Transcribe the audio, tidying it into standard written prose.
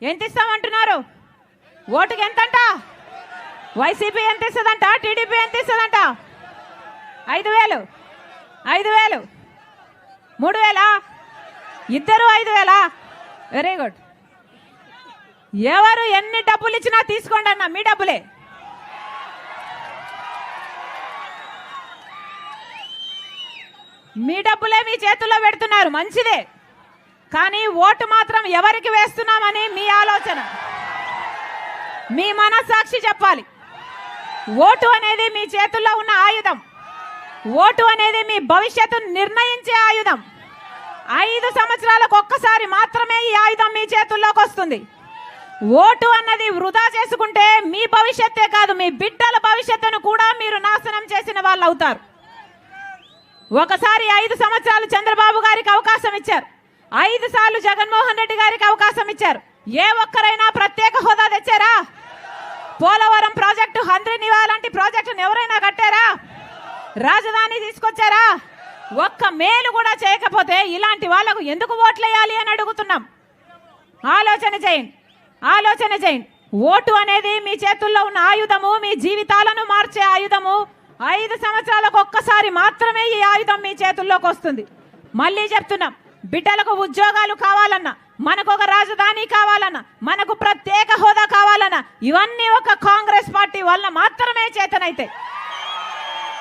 ఎంత ఇస్తామంటున్నారు? ఓటుకి ఎంతంట? వైసీపీ ఎంత ఇస్తుందంట? టీడీపీ ఎంత ఇస్తుందంట? 5,000, 5,000, 3,000, ఇద్దరు 5,000. Very good. ఎవరు ఎన్ని డబ్బులు ఇచ్చినా తీసుకోండి అన్న, మీ డబ్బులే. మీ డబ్బులే మీ చేతుల్లో పెడుతున్నారు, మంచిదే. కానీ ఓటు మాత్రం ఎవరికి వేస్తున్నామని మీ ఆలోచన, మీ మనస్సాక్షి చెప్పాలి. ఓటు అనేది మీ చేతుల్లో ఉన్న ఆయుధం. ఓటు అనేది మీ భవిష్యత్తును నిర్ణయించే ఆయుధం. 5 సంవత్సరాలకు ఒక్కసారి మాత్రమే ఈ ఆయుధం మీ చేతుల్లోకి వస్తుంది. ఓటు అన్నది వృధా చేసుకుంటే మీ భవిష్యత్తే కాదు, మీ బిడ్డల భవిష్యత్తును కూడా మీరు నాశనం చేసిన వాళ్ళు అవుతారు. ఒకసారి 5 సంవత్సరాలు చంద్రబాబు గారికి అవకాశం ఇచ్చారు, 5 సార్లు జగన్మోహన్ రెడ్డి గారికి అవకాశం ఇచ్చారు. ఏ ఒక్కరైనా ప్రత్యేక హోదా తెచ్చారా? పోలవరం ప్రాజెక్టు, హంద్రీనివా లాంటి ప్రాజెక్టును ఎవరైనా కట్టారా? రాజధాని తీసుకొచ్చారా? ఒక్క మేలు కూడా చేయకపోతే ఇలాంటి వాళ్లకు ఎందుకు ఓట్లేయాలి అని అడుగుతున్నాం. ఆలోచన చేయండి, ఆలోచన చేయండి. ఓటు అనేది మీ చేతుల్లో ఉన్న ఆయుధము, మీ జీవితాలను మార్చే ఆయుధము. 5 సంవత్సరాలకు ఒక్కసారి మాత్రమే ఈ ఆయుధం మీ చేతుల్లోకి వస్తుంది. మళ్ళీ చెప్తున్నాం, బిడ్డలకు ఉద్యోగాలు కావాలన్నా, మనకు ఒక రాజధాని కావాలన్నా, మనకు ప్రత్యేక హోదా కావాలన్నా, ఇవన్నీ ఒక కాంగ్రెస్ పార్టీ వల్ల మాత్రమే చేతనైతే.